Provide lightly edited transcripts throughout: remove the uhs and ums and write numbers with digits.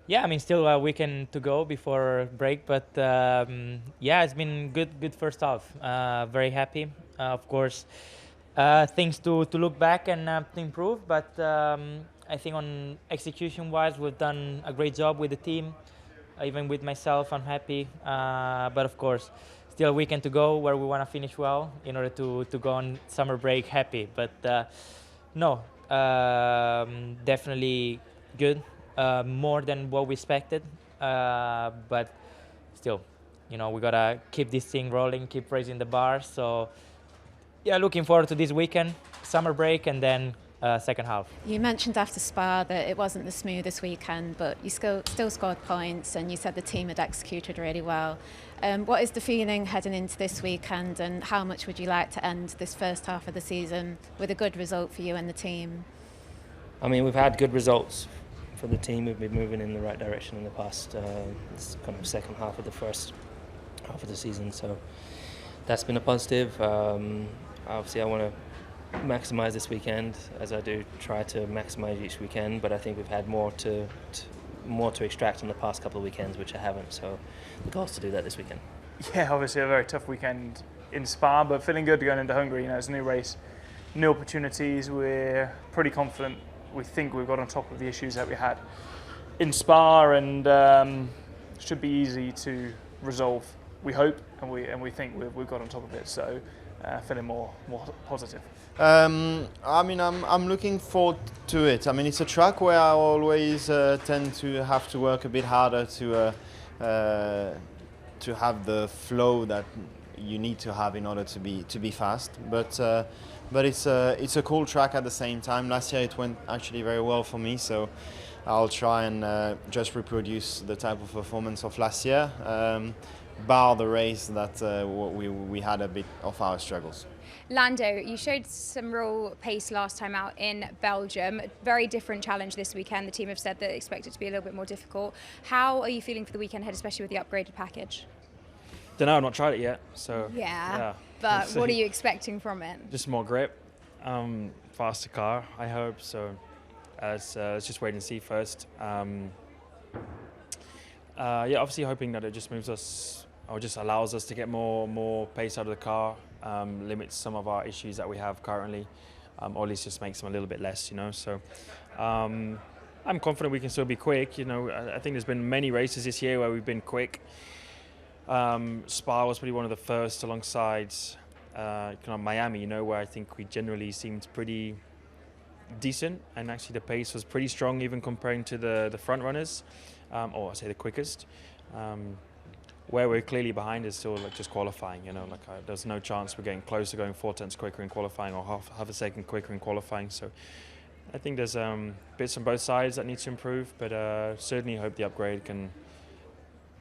Yeah, I mean, still a weekend to go before break, but yeah, it's been good first half. Very happy, of course. Things to look back and to improve, but I think on execution wise, we've done a great job with the team. Even with myself, I'm happy. But of course, still a weekend to go where we want to finish well in order to go on summer break happy. But no, definitely good, more than what we expected. But still, we gotta keep this thing rolling, keep raising the bar. So yeah, looking forward to this weekend, summer break, and then second half. You mentioned after Spa that it wasn't the smoothest weekend, but you still scored points, and you said the team had executed really well. What is the feeling heading into this weekend, and how much would you like to end this first half of the season with a good result for you and the team? I mean, we've had good results for the team. We've been moving in the right direction in the past this kind of second half of the first half of the season, so that's been a positive. Obviously, I want to maximise this weekend, as I do try to maximise each weekend. But I think we've had more to extract in the past couple of weekends, which I haven't. So the goal is to do that this weekend. Yeah, obviously a very tough weekend in Spa, but feeling good going into Hungary. It's a new race, new opportunities. We're pretty confident. We think we've got on top of the issues that we had in Spa, and should be easy to resolve. We hope, and we think we've got on top of it. So feeling more positive. I mean, I'm looking forward to it. I mean, it's a track where I always tend to have to work a bit harder to have the flow that you need to have in order to be fast. But it's a cool track at the same time. Last year it went actually very well for me, so I'll try and just reproduce the type of performance of last year, bar the race that we had a bit of our struggles. Lando, you showed some real pace last time out in Belgium. Very different challenge this weekend. The team have said that they expect it to be a little bit more difficult. How are you feeling for the weekend ahead, especially with the upgraded package? Don't know, I've not tried it yet, so yeah. But what are you expecting from it? Just more grip, faster car, I hope. So let's just wait and see first. Yeah, obviously hoping that it just moves us, or just allows us to get more pace out of the car, limits some of our issues that we have currently, or at least just makes them a little bit less, So I'm confident we can still be quick. I think there's been many races this year where we've been quick. Spa was probably one of the first, alongside Miami, where I think we generally seemed pretty decent, and actually the pace was pretty strong, even comparing to the front runners, or I say the quickest. Where we're clearly behind is still just qualifying. There's no chance we're getting close to going 4/10 quicker in qualifying, or half a second quicker in qualifying. So I think there's bits on both sides that need to improve, but certainly hope the upgrade can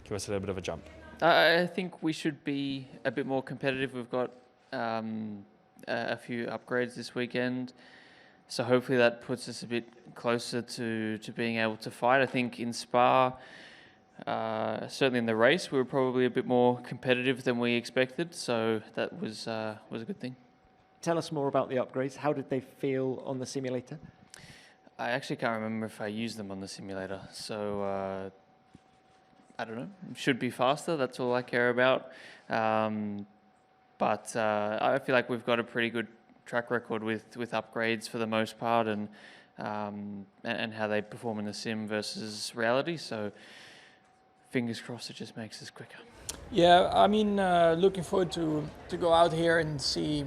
give us a little bit of a jump. I think we should be a bit more competitive. We've got a few upgrades this weekend, so hopefully that puts us a bit closer to being able to fight. I think in Spa, certainly in the race, we were probably a bit more competitive than we expected, so that was a good thing. Tell us more about the upgrades. How did they feel on the simulator? I actually can't remember if I used them on the simulator, so I don't know. Should be faster, that's all I care about. But I feel like we've got a pretty good track record with upgrades for the most part, and how they perform in the sim versus reality. So fingers crossed it just makes us quicker. Yeah, I mean, looking forward to go out here and see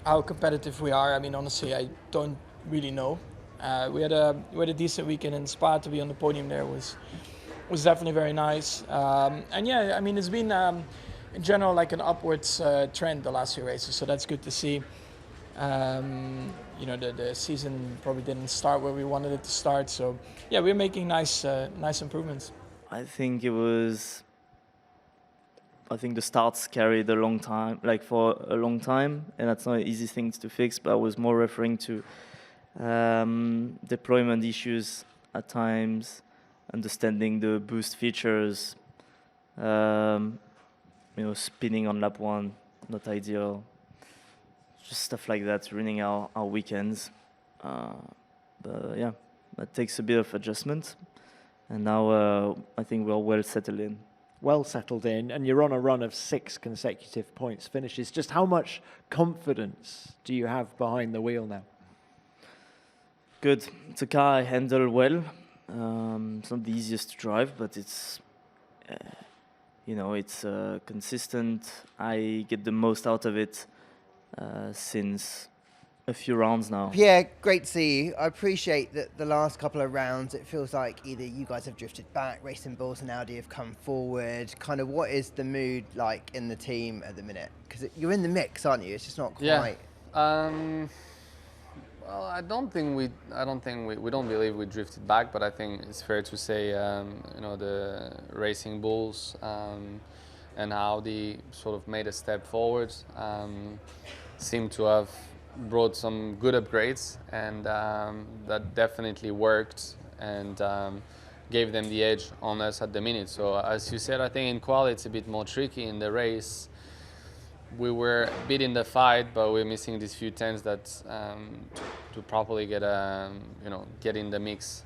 how competitive we are. I mean, honestly, I don't really know. We had a decent weekend in Spa. To be on the podium there was definitely very nice. And yeah, I mean, it's been in general like an upwards trend the last few races, so that's good to see. The season probably didn't start where we wanted it to start, so yeah, we're making nice improvements. I think the starts carried a long time, for a long time, and that's not an easy thing to fix, but I was more referring to deployment issues at times, understanding the boost features, spinning on lap 1, not ideal. Just stuff like that, ruining our weekends. But yeah, that takes a bit of adjustment. and now I think we're well settled in. Well settled in, and you're on a run of 6 consecutive points finishes. Just how much confidence do you have behind the wheel now? Good. It's a car I handle well. It's not the easiest to drive, but it's, it's consistent. I get the most out of it since a few rounds now. Pierre, great to see you. I appreciate that the last couple of rounds, it feels like either you guys have drifted back, Racing Bulls and Audi have come forward. Kind of what is the mood like in the team at the minute? Because you're in the mix, aren't you? It's just not quite. Yeah. Well, I don't believe we drifted back, but I think it's fair to say, the Racing Bulls and Audi sort of made a step forward, seem to have brought some good upgrades, and that definitely worked and gave them the edge on us at the minute. So as you said, I think in quali it's a bit more tricky. In the race, we were a bit in the fight, but we're missing these few tenths that to properly get in the mix.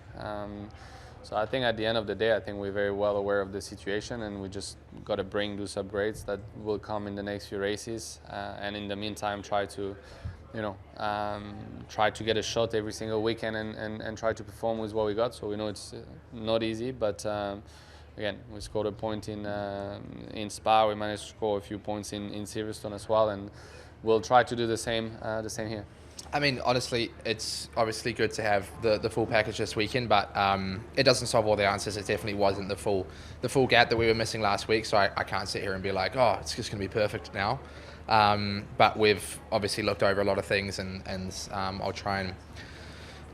So I think at the end of the day, I think we're very well aware of the situation, and we just got to bring those upgrades that will come in the next few races, and in the meantime try to get a shot every single weekend and try to perform with what we got. So we know it's not easy, but again, we scored a point in Spa. We managed to score a few points in Silverstone as well, and we'll try to do the same here. I mean, honestly, it's obviously good to have the full package this weekend, but it doesn't solve all the answers. It definitely wasn't the full gap that we were missing last week, so I can't sit here and be like, oh, it's just going to be perfect now. But we've obviously looked over a lot of things, and I'll try and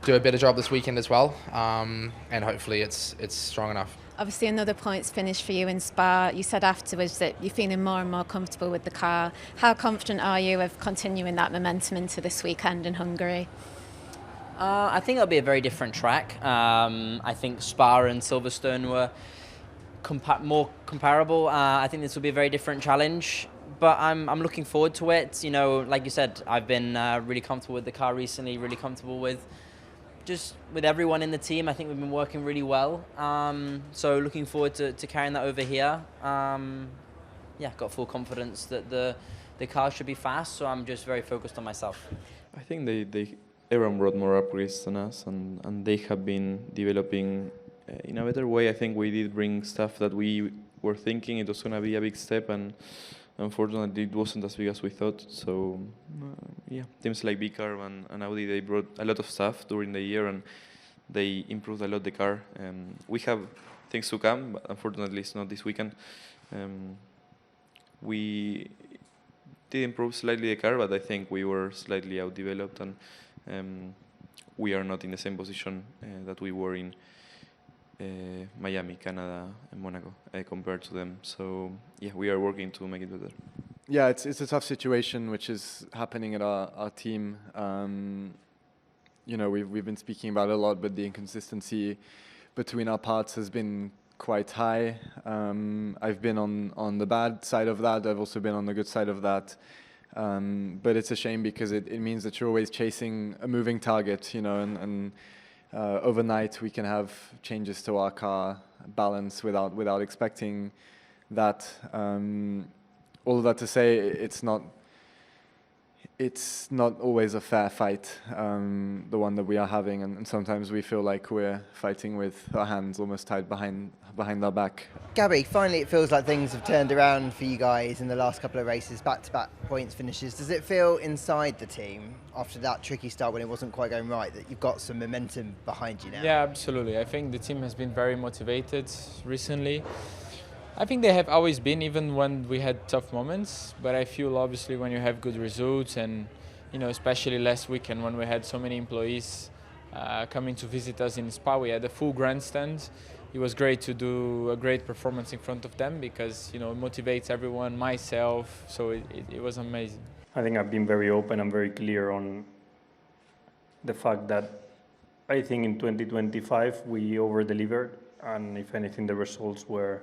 do a better job this weekend as well, and hopefully it's strong enough. Obviously another points finish for you in Spa. You said afterwards that you're feeling more and more comfortable with the car. How confident are you of continuing that momentum into this weekend in Hungary? I think it'll be a very different track. I think Spa and Silverstone were more comparable. I think this will be a very different challenge, but I'm looking forward to it. You know, like you said, I've been really comfortable with the car recently, really comfortable with everyone in the team. I think we've been working really well. So looking forward to carrying that over here. Got full confidence that the car should be fast, so I'm just very focused on myself. I think everyone brought more upgrades than us, and they have been developing in a better way. I think we did bring stuff that we were thinking it was going to be a big step, and unfortunately it wasn't as big as we thought. So teams like Vicar and Audi, they brought a lot of stuff during the year, and they improved a lot the car. We have things to come, but unfortunately it's not this weekend. We did improve slightly the car, but I think we were slightly outdeveloped, and we are not in the same position that we were in Miami, Canada, and Monaco compared to them. So we are working to make it better. Yeah, it's a tough situation which is happening at our team. We've been speaking about it a lot, but the inconsistency between our parts has been quite high. I've been on the bad side of that. I've also been on the good side of that. But it's a shame because it means that you're always chasing a moving target, and overnight we can have changes to our car balance without expecting that. All of that to say, it's not always a fair fight, the one that we are having, and sometimes we feel like we're fighting with our hands almost tied behind our back. Gabby, finally it feels like things have turned around for you guys in the last couple of races, back-to-back points finishes. Does it feel inside the team after that tricky start when it wasn't quite going right that you've got some momentum behind you now? Yeah, absolutely. I think the team has been very motivated recently. I think they have always been, even when we had tough moments, but I feel obviously when you have good results, and especially last weekend when we had so many employees coming to visit us in Spa, we had a full grandstand. It was great to do a great performance in front of them because it motivates everyone, myself, so it was amazing. I think I've been very open and very clear on the fact that I think in 2025 we over-delivered, and if anything the results were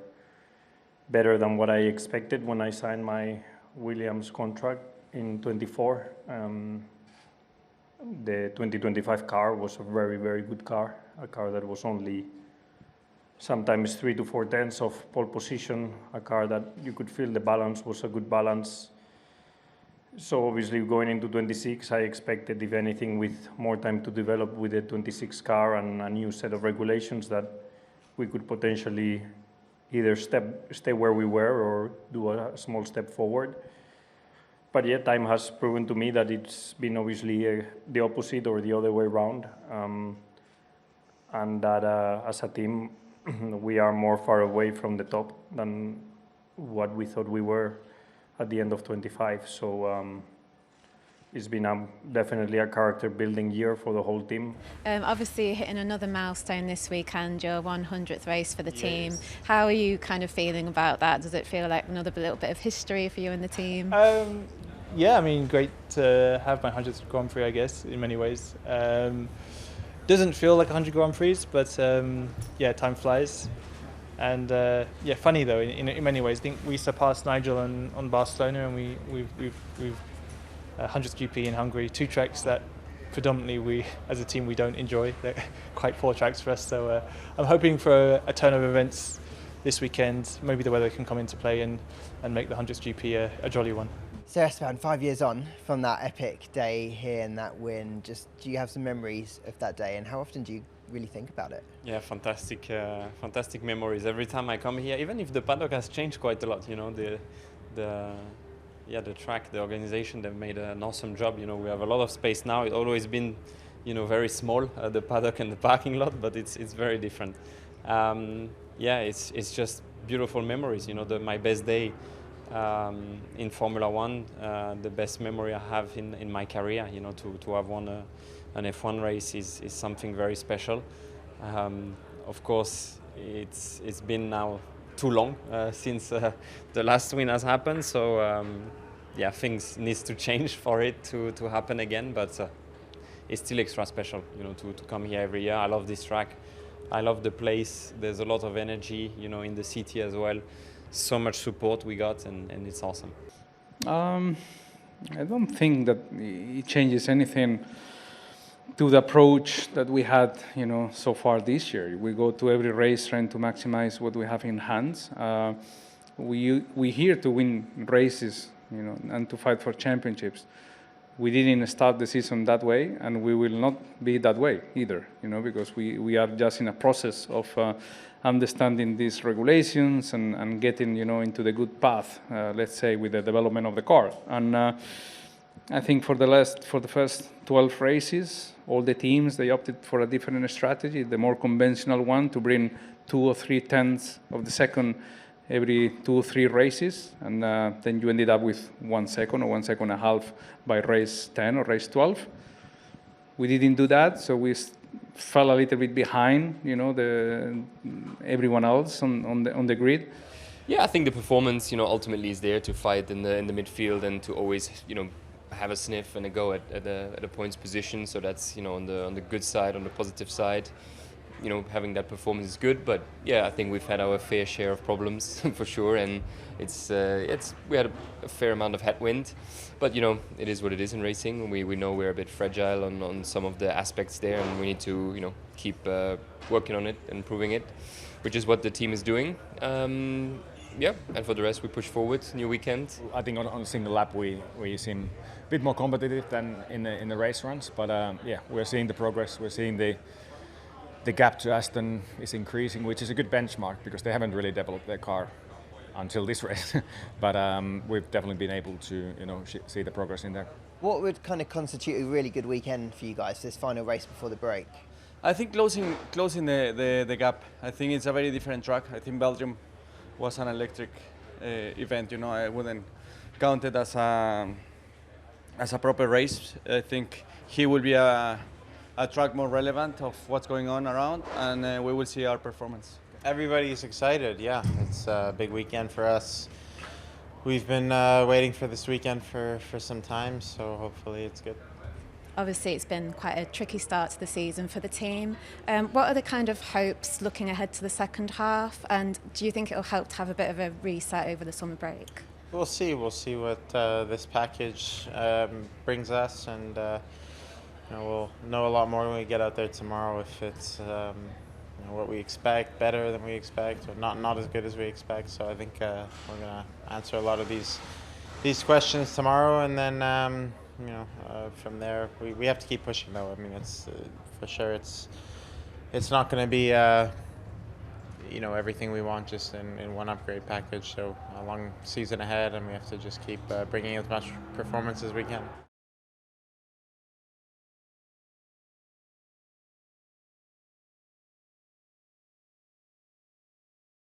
better than what I expected when I signed my Williams contract in 24. The 2025 car was a very, very good car, a car that was only sometimes 3 to 4 tenths of pole position, a car that you could feel the balance was a good balance. So obviously going into 26, I expected, if anything, with more time to develop with the 26 car and a new set of regulations, that we could potentially either stay where we were or do a small step forward. But yet time has proven to me that it's been obviously the opposite or the other way around. And that as a team, we are more far away from the top than what we thought we were at the end of 25. So it's been definitely a character building year for the whole team. Obviously hitting another milestone this weekend, your 100th race for the team. How are you kind of feeling about that? Does it feel like another little bit of history for you and the team? Yeah, I mean, great to have my 100th Grand Prix, I guess, in many ways. Doesn't feel like 100 Grand Prix, but yeah, time flies. And yeah, funny though, in many ways. I think we surpassed Nigel on Barcelona, and we've 100th GP in Hungary, 2 tracks that predominantly we, as a team, we don't enjoy. They're quite poor tracks for us. So I'm hoping for a turn of events this weekend. Maybe the weather can come into play and make the 100th GP a jolly one. So Esteban, 5 years on from that epic day here and that win, just do you have some memories of that day, and how often do you really think about it? Yeah, fantastic memories. Every time I come here, even if the paddock has changed quite a lot, you know, the track, the organization, they've made an awesome job. You know, we have a lot of space now. It's always been, you know, very small, the paddock and the parking lot, but it's very different. Yeah, it's just beautiful memories. You know, my best day in Formula One, the best memory I have in my career. You know, to have won an F1 race is something very special. Of course, it's been now too long since the last win has happened. So yeah, things needs to change for it to happen again. But it's still extra special, you know, to come here every year. I love this track. I love the place. There's a lot of energy, you know, in the city as well. So much support we got, and it's awesome. I don't think that it changes anything to the approach that we had, you know, so far this year. We go to every race trying to maximize what we have in hands. We here to win races, you know, and to fight for championships. We didn't start the season that way, and we will not be that way either, you know, because we are just in a process of understanding these regulations and getting, you know, into the good path, let's say, with the development of the car. And I think for the first 12 races, all the teams, they opted for a different strategy, the more conventional one, to bring 2 or 3 tenths of the second every 2 or 3 races, and then you ended up with 1 second or 1.5 seconds by race 10 or race 12. We didn't do that, so we fell a little bit behind, you know, everyone else on the grid. Yeah, I think the performance, you know, ultimately is there to fight in the midfield and to always, you know, have a sniff and a go at a points position. So that's, you know, on the good side, on the positive side. You know, having that performance is good, but yeah, I think we've had our fair share of problems for sure, and we had a fair amount of headwind, but you know, it is what it is in racing. We know we're a bit fragile on some of the aspects there, and we need to, you know, keep working on it and improving it, which is what the team is doing. Yeah, and for the rest, we push forward. New weekend. I think on a single lap we seem a bit more competitive than in the race runs, but yeah, we're seeing the progress. We're seeing the gap to Aston is increasing, which is a good benchmark because they haven't really developed their car until this race. But we've definitely been able to, you know, see the progress in there. What would kind of constitute a really good weekend for you guys, this final race before the break? I think closing the gap. I think it's a very different track. I think Belgium was an electric event. You know, I wouldn't count it as a proper race. I think he will be a track more relevant of what's going on around, and we will see our performance. Everybody's excited, yeah. It's a big weekend for us. We've been waiting for this weekend for some time, so hopefully it's good. Obviously, it's been quite a tricky start to the season for the team. What are the kind of hopes looking ahead to the second half, and do you think it'll help to have a bit of a reset over the summer break? We'll see what this package brings us, and you know, we'll know a lot more when we get out there tomorrow if it's what we expect, better than we expect, or not as good as we expect. So I think we're gonna answer a lot of these questions tomorrow, and then from there we have to keep pushing though. I mean, it's for sure it's not going to be everything we want just in one upgrade package. So a long season ahead, and we have to just keep bringing as much performance as we can.